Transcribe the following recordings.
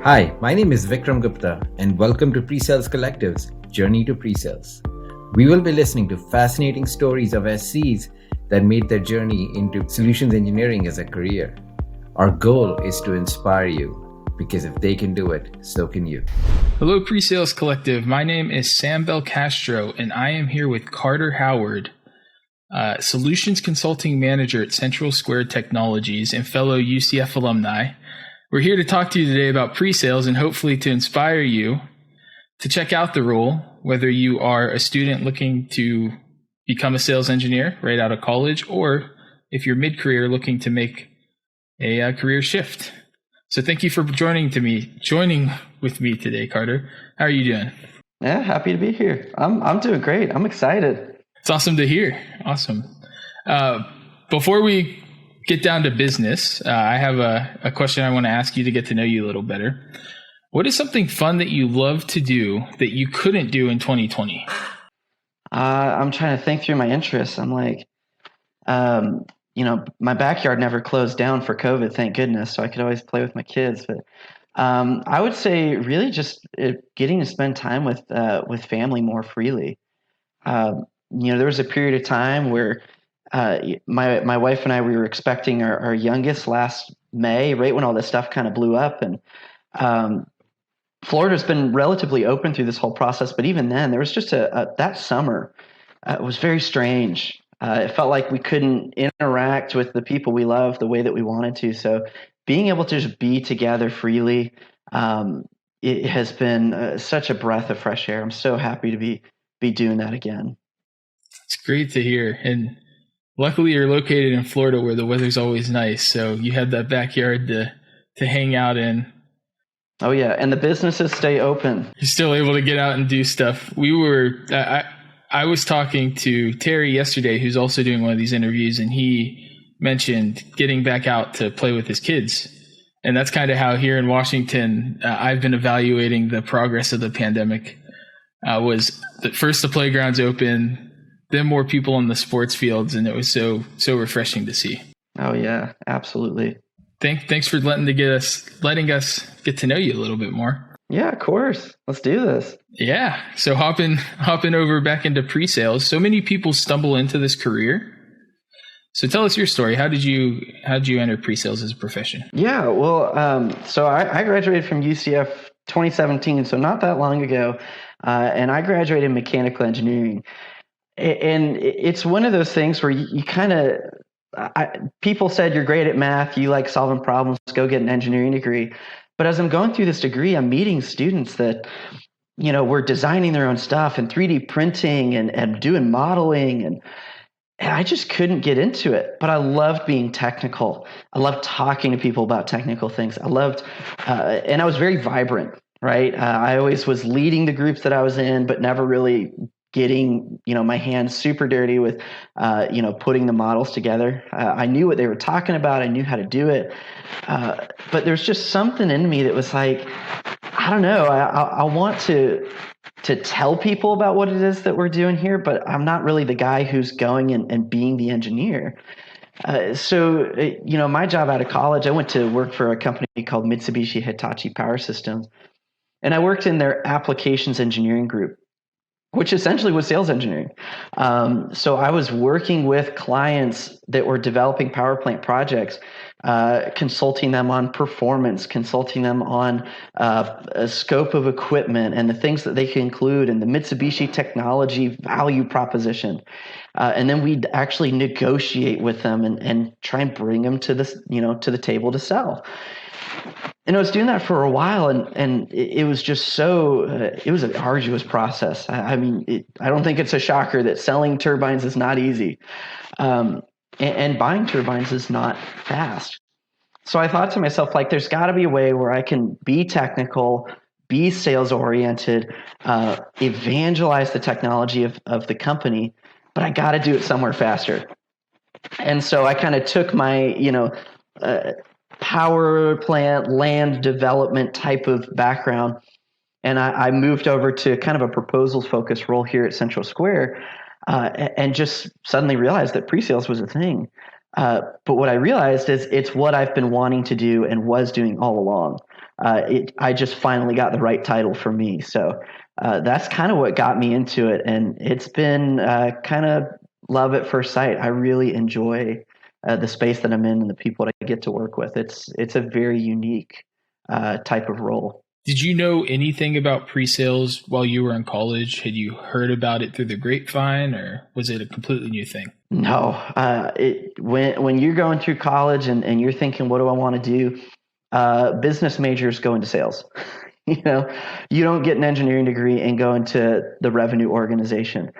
Hi, my name is Vikram Gupta, and welcome to PreSales Collective's Journey to Presales. We will be listening to fascinating stories of SCs that made their journey into solutions engineering as a career. Our goal is to inspire you, because if they can do it, so can you. Hello, PreSales Collective. My name is Sam Belcastro, and I am here with Carter Howard, Solutions Consulting Manager at CentralSquare Technologies and fellow UCF alumni. We're here to talk to you today about pre-sales and hopefully to inspire you to check out the role, whether you are a student looking to become a sales engineer right out of college, or if you're mid-career looking to make a career shift. So thank you for joining with me today, Carter. How are you doing? Yeah, happy to be here. I'm doing great. I'm excited. It's awesome to hear. Awesome. Before we get down to business, I have a question I want to ask you to get to know you a little better. What is something fun that you love to do that you couldn't do in 2020? I'm trying to think through my interests. I'm like, my backyard never closed down for COVID, thank goodness. So I could always play with my kids. But I would say really just getting to spend time with family more freely. There was a period of time where my wife and I, we were expecting our youngest last May, right when all this stuff kind of blew up. And Florida's been relatively open through this whole process. But even then, there was just that summer, it was very strange. It felt like we couldn't interact with the people we love the way that we wanted to. So being able to just be together freely, it has been such a breath of fresh air. I'm so happy to be doing that again. It's great to hear. And luckily you're located in Florida where the weather's always nice. So you have that backyard to hang out in. Oh yeah. And the businesses stay open. You're still able to get out and do stuff. I was talking to Terry yesterday, who's also doing one of these interviews, and he mentioned getting back out to play with his kids. And that's kind of how here in Washington, I've been evaluating the progress of the pandemic. Was that first the playground's open, then more people on the sports fields, and it was so refreshing to see. Oh yeah, absolutely. Thanks for letting us get to know you a little bit more. Yeah, of course. Let's do this. Yeah. So hopping over back into pre-sales. So many people stumble into this career. So tell us your story. How did you enter pre-sales as a profession? Yeah, well, so I graduated from UCF 2017, so not that long ago, and I graduated in mechanical engineering. And it's one of those things where you kind of, people said you're great at math, you like solving problems, go get an engineering degree. But as I'm going through this degree, I'm meeting students that, were designing their own stuff and 3D printing and doing modeling. And I just couldn't get into it. But I loved being technical. I loved talking to people about technical things. I loved, and I was very vibrant, right? I always was leading the groups that I was in, but never really getting, my hands super dirty with, putting the models together. I knew what they were talking about. I knew how to do it. But there's just something in me that was like, I don't know. I want to tell people about what it is that we're doing here, but I'm not really the guy who's going and being the engineer. So my job out of college, I went to work for a company called Mitsubishi Hitachi Power Systems, and I worked in their applications engineering group, which essentially was sales engineering. So I was working with clients that were developing power plant projects, consulting them on performance, consulting them on a scope of equipment and the things that they can include and the Mitsubishi technology value proposition. And then we'd actually negotiate with them and try and bring them to this, to the table to sell. And I was doing that for a while, and it was just it was an arduous process. I don't think it's a shocker that selling turbines is not easy, and buying turbines is not fast. So I thought to myself, like, there's got to be a way where I can be technical, be sales oriented, evangelize the technology of the company, but I got to do it somewhere faster. And so I kind of took my, power plant, land development type of background. And I moved over to kind of a proposals focused role here at CentralSquare, and just suddenly realized that pre-sales was a thing. But what I realized is it's what I've been wanting to do and was doing all along. I just finally got the right title for me. So that's kind of what got me into it. And it's been kind of love at first sight. I really enjoy the space that I'm in and the people that I get to work with. It's a very unique type of role. Did you know anything about pre-sales while you were in college? Had you heard about it through the grapevine, or was it a completely new thing? No, when you're going through college and you're thinking, what do I want to do? Business majors go into sales. You don't get an engineering degree and go into the revenue organization.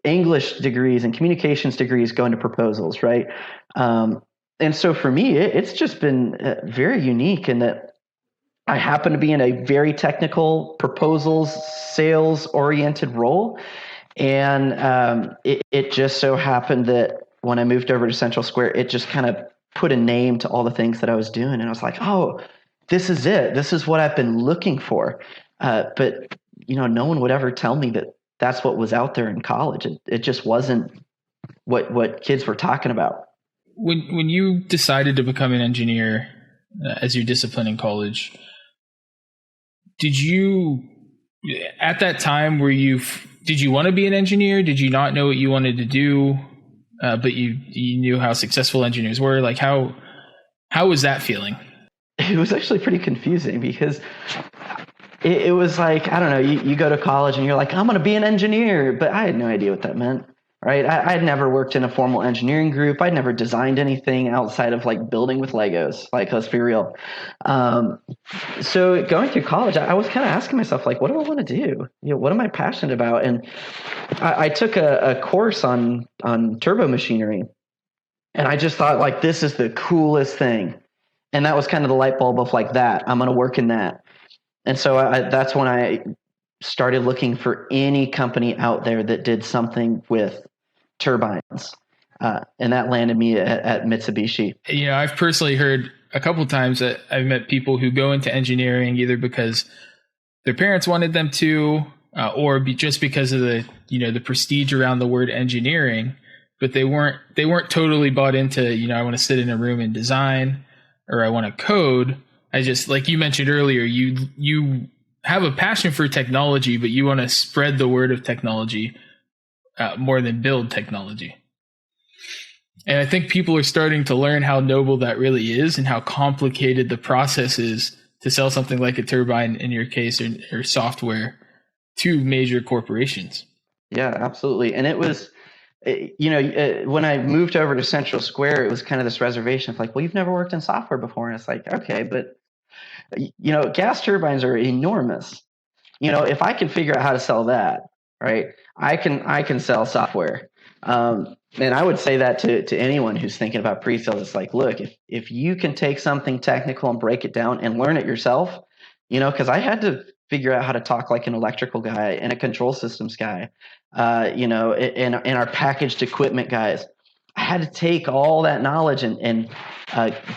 English degrees and communications degrees go into proposals, right? And so for me, it's just been very unique in that I happen to be in a very technical proposals, sales oriented role. And it just so happened that when I moved over to CentralSquare, it just kind of put a name to all the things that I was doing. And I was like, oh, this is it. This is what I've been looking for. But no one would ever tell me that that's what was out there in college. It just wasn't what kids were talking about. When you decided to become an engineer as your discipline in college, did you, at that time, did you want to be an engineer? Did you not know what you wanted to do, but you knew how successful engineers were? Like how was that feeling? It was actually pretty confusing because it was like, I don't know, you go to college and you're like, I'm going to be an engineer, but I had no idea what that meant. Right. I'd never worked in a formal engineering group. I'd never designed anything outside of like building with Legos. Like, let's be real. So going through college, I was kind of asking myself, like, what do I want to do? What am I passionate about? And I took a course on turbo machinery, and I just thought, like, this is the coolest thing. And that was kind of the light bulb of like that. I'm going to work in that. And so that's when I started looking for any company out there that did something with turbines. And that landed me at Mitsubishi. I've personally heard a couple of times that I've met people who go into engineering either because their parents wanted them to, or just because of the prestige around the word engineering, but they weren't totally bought into, I want to sit in a room and design, or I want to code. I just, like you mentioned earlier, you have a passion for technology, but you want to spread the word of technology more than build technology. And I think people are starting to learn how noble that really is and how complicated the process is to sell something like a turbine, in your case, or software to major corporations. Yeah, absolutely. And it was, when I moved over to CentralSquare, it was kind of this reservation of like, well, you've never worked in software before. And it's like, okay, but gas turbines are enormous. If I can figure out how to sell that, right, I can sell software. And I would say that to anyone who's thinking about pre-sales. It's like, look, if you can take something technical and break it down and learn it yourself, because I had to figure out how to talk like an electrical guy and a control systems guy, and our packaged equipment guys. I had to take all that knowledge and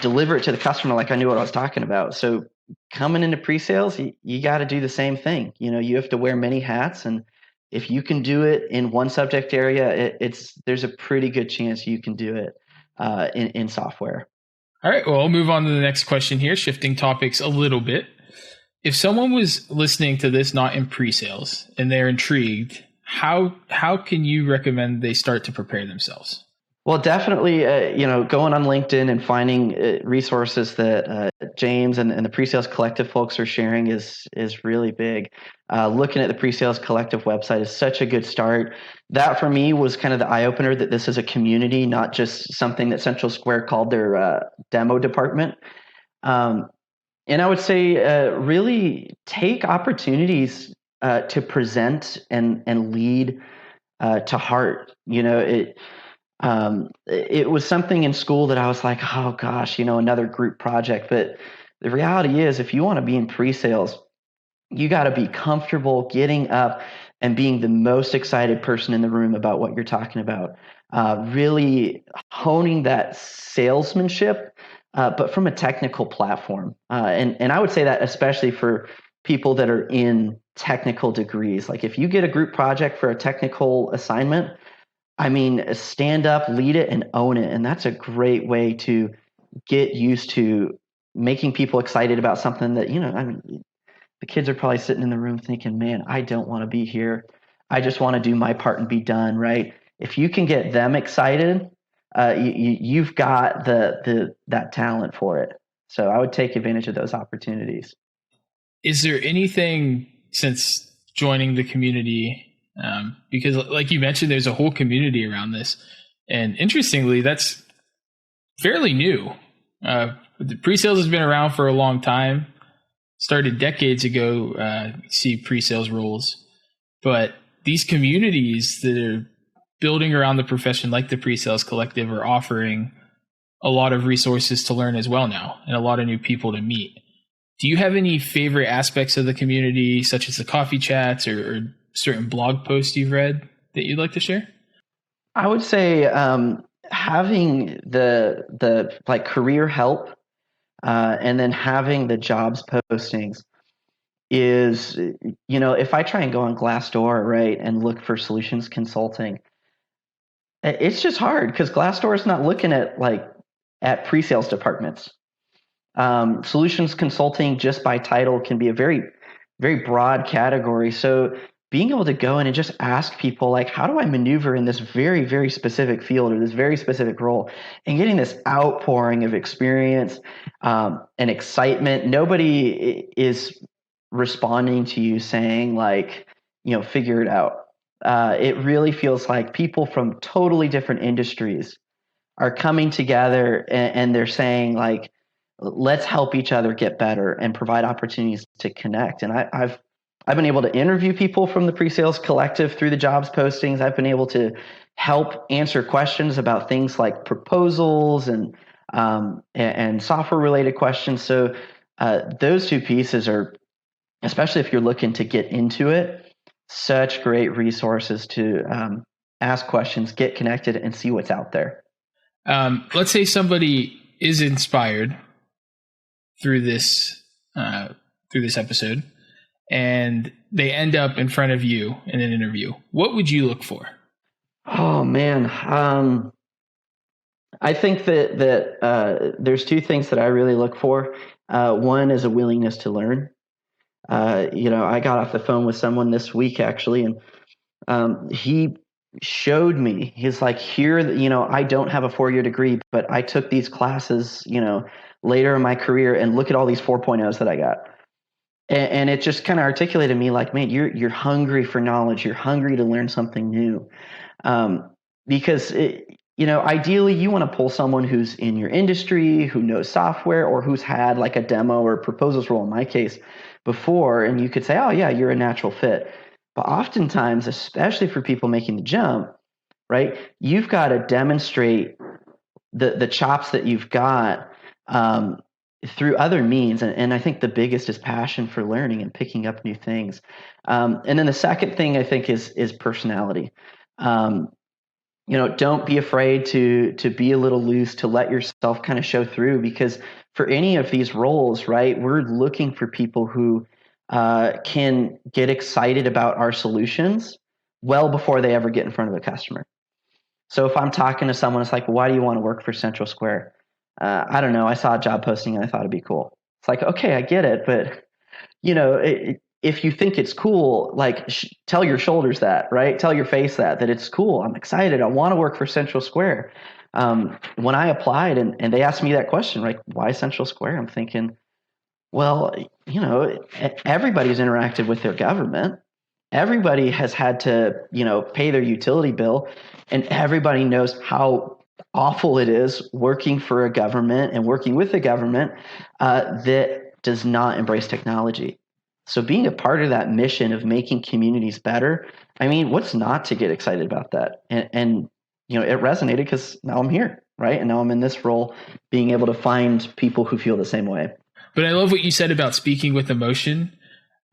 deliver it to the customer like I knew what I was talking about. So coming into pre-sales, you got to do the same thing. You have to wear many hats, and if you can do it in one subject area, there's a pretty good chance you can do it in software. All right, well, I'll move on to the next question here, shifting topics a little bit. If someone was listening to this not in pre-sales and they're intrigued, how can you recommend they start to prepare themselves? Well, definitely, going on LinkedIn and finding resources that James and the PreSales Collective folks are sharing is really big. Looking at the PreSales Collective website is such a good start. That for me was kind of the eye opener that this is a community, not just something that CentralSquare called their demo department. And I would say really take opportunities to present and lead to heart. It was something in school that I was like, oh gosh, another group project. But the reality is, if you want to be in pre-sales, you got to be comfortable getting up and being the most excited person in the room about what you're talking about. Really honing that salesmanship, but from a technical platform. And I would say that especially for people that are in technical degrees. Like if you get a group project for a technical assignment, stand up, lead it, and own it. And that's a great way to get used to making people excited about something that, I mean, the kids are probably sitting in the room thinking, man, I don't want to be here. I just want to do my part and be done, right? If you can get them excited, you've got that talent for it. So I would take advantage of those opportunities. Is there anything since joining the community, because like you mentioned, there's a whole community around this. And interestingly, that's fairly new. The pre-sales has been around for a long time. Started decades ago, see pre-sales roles. But these communities that are building around the profession, like the PreSales Collective, are offering a lot of resources to learn as well now, and a lot of new people to meet. Do you have any favorite aspects of the community, such as the coffee chats or certain blog posts you've read that you'd like to share? I would say having the like career help and then having the jobs postings is, if I try and go on Glassdoor, right, and look for solutions consulting, it's just hard because Glassdoor is not looking at pre-sales departments. Solutions consulting just by title can be a very, very broad category. So being able to go in and just ask people, like, how do I maneuver in this very, very specific field or this very specific role, and getting this outpouring of experience and excitement. Nobody is responding to you saying, like, figure it out. It really feels like people from totally different industries are coming together and they're saying, like, let's help each other get better and provide opportunities to connect. And I've been able to interview people from the PreSales Collective through the jobs postings. I've been able to help answer questions about things like proposals and software related questions. So those two pieces are, especially if you're looking to get into it, such great resources to ask questions, get connected, and see what's out there. Let's say somebody is inspired through this episode, and they end up in front of you in an interview. What would you look for? Oh man, I think that there's two things that I really look for. One is a willingness to learn. I got off the phone with someone this week actually, and he showed me. He's like, here, I don't have a 4-year degree, but I took these classes, later in my career, and look at all these 4.0s that I got. And it just kind of articulated to me, like, man, you're hungry for knowledge. You're hungry to learn something new. Because ideally you want to pull someone who's in your industry, who knows software, or who's had like a demo or proposals role in my case before, and you could say, oh yeah, you're a natural fit. But oftentimes, especially for people making the jump, right, you've got to demonstrate the chops that you've got through other means. And I think the biggest is passion for learning and picking up new things. And then the second thing I think is personality. Don't be afraid to be a little loose, to let yourself kind of show through, because for any of these roles, right, we're looking for people who can get excited about our solutions well before they ever get in front of a customer. So if I'm talking to someone, it's like, why do you want to work for CentralSquare? I don't know. I saw a job posting and I thought it'd be cool. It's like, okay, I get it. But, if you think it's cool, like tell your shoulders that, right? Tell your face that it's cool. I'm excited. I want to work for CentralSquare. When I applied and they asked me that question, right, why CentralSquare? I'm thinking, well, everybody's interacted with their government. Everybody has had to, pay their utility bill, and everybody knows how awful it is working for a government and working with a government that does not embrace technology. So being a part of that mission of making communities better, I mean, what's not to get excited about that? And it resonated because now I'm here, right? And now I'm in this role, being able to find people who feel the same way. But I love what you said about speaking with emotion.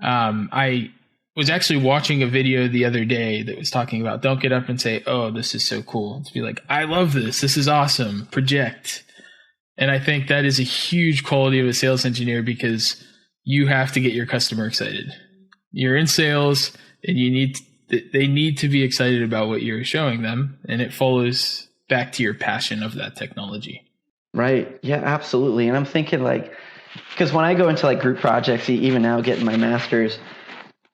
I was actually watching a video the other day that was talking about, don't get up and say, oh, this is so cool. To be like, I love this. This is awesome. Project. And I think that is a huge quality of a sales engineer, because you have to get your customer excited. You're in sales, and they need to be excited about what you're showing them, and it follows back to your passion of that technology. Right. Yeah, absolutely. And I'm thinking, like, because when I go into like group projects, even now getting my master's,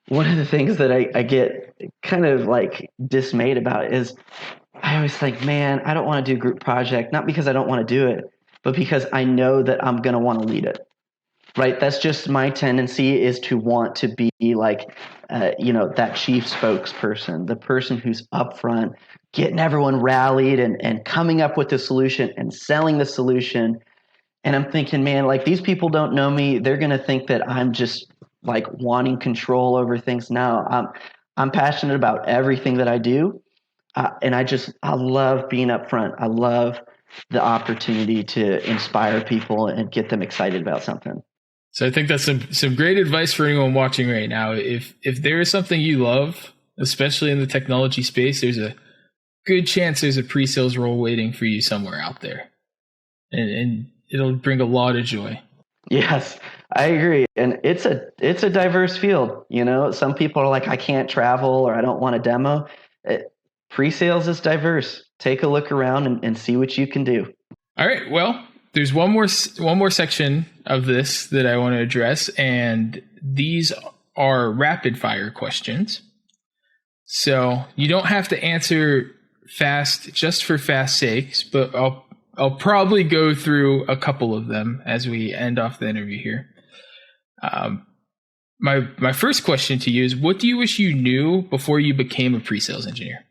one of the things that I get kind of like dismayed about is I always think, man, I don't want to do a group project, not because I don't want to do it, but because I know that I'm going to want to lead it. Right. That's just my tendency, is to want to be like, that chief spokesperson, the person who's up front, getting everyone rallied and coming up with the solution and selling the solution. And I'm thinking, man, like, these people don't know me. They're going to think that I'm just like wanting control over things. No, I'm passionate about everything that I do. And I love being up front. I love the opportunity to inspire people and get them excited about something. So I think that's some great advice for anyone watching right now. If there is something you love, especially in the technology space, there's a good chance there's a pre-sales role waiting for you somewhere out there. And it'll bring a lot of joy. Yes, I agree. And it's a diverse field. Some people are like, I can't travel, or I don't want a demo. Pre-sales is diverse. Take a look around and see what you can do. All right. Well, there's one more section of this that I want to address, and these are rapid fire questions. So you don't have to answer fast just for fast sakes, but I'll probably go through a couple of them as we end off the interview here. My first question to you is, what do you wish you knew before you became a pre-sales engineer?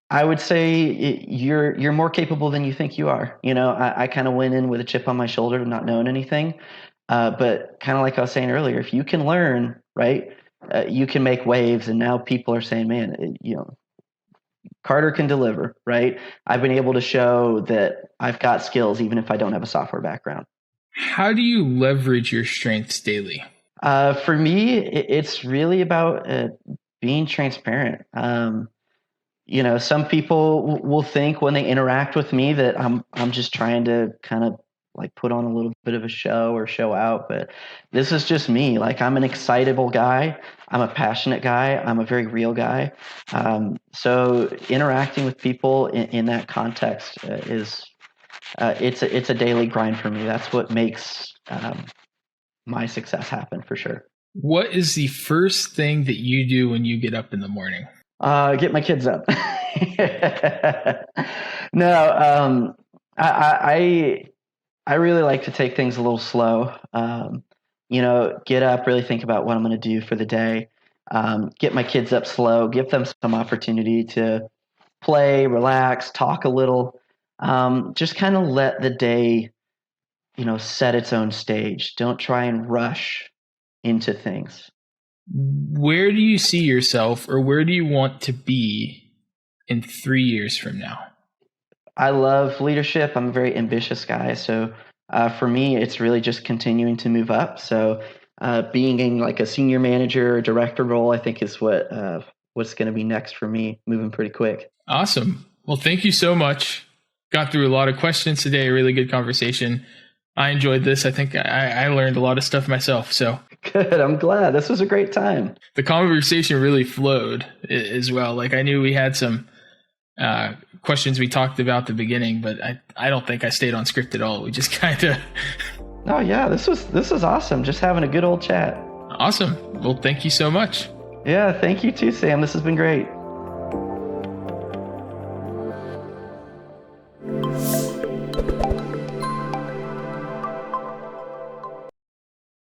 I would say you're more capable than you think you are. I kind of went in with a chip on my shoulder, not knowing anything. But kind of like I was saying earlier, if you can learn, right, you can make waves. And now people are saying, man, Carter can deliver, right? I've been able to show that I've got skills, even if I don't have a software background. How do you leverage your strengths daily? For me, it's really about being transparent. Some people will think when they interact with me that I'm just trying to kind of like put on a little bit of a show or show out, but this is just me. Like, I'm an excitable guy. I'm a passionate guy. I'm a very real guy. So interacting with people in that context it's a daily grind for me. That's what makes my success happen, for sure. What is the first thing that you do when you get up in the morning? Get my kids up. No, I really like to take things a little slow. Get up, really think about what I'm going to do for the day. Get my kids up slow, give them some opportunity to play, relax, talk a little. Just kind of let the day, set its own stage. Don't try and rush into things. Where do you see yourself, or where do you want to be in 3 years from now? I love leadership. I'm a very ambitious guy. So for me, it's really just continuing to move up. So being in like a senior manager or director role, I think is what's going to be next for me, moving pretty quick. Awesome. Well, thank you so much. Got through a lot of questions today. A really good conversation. I enjoyed this. I think I learned a lot of stuff myself. So good. I'm glad. This was a great time. The conversation really flowed as well. Like, I knew we had some questions we talked about at the beginning, but I don't think I stayed on script at all. We just kind of. Oh yeah, this was awesome. Just having a good old chat. Awesome. Well, thank you so much. Yeah, thank you too, Sam. This has been great.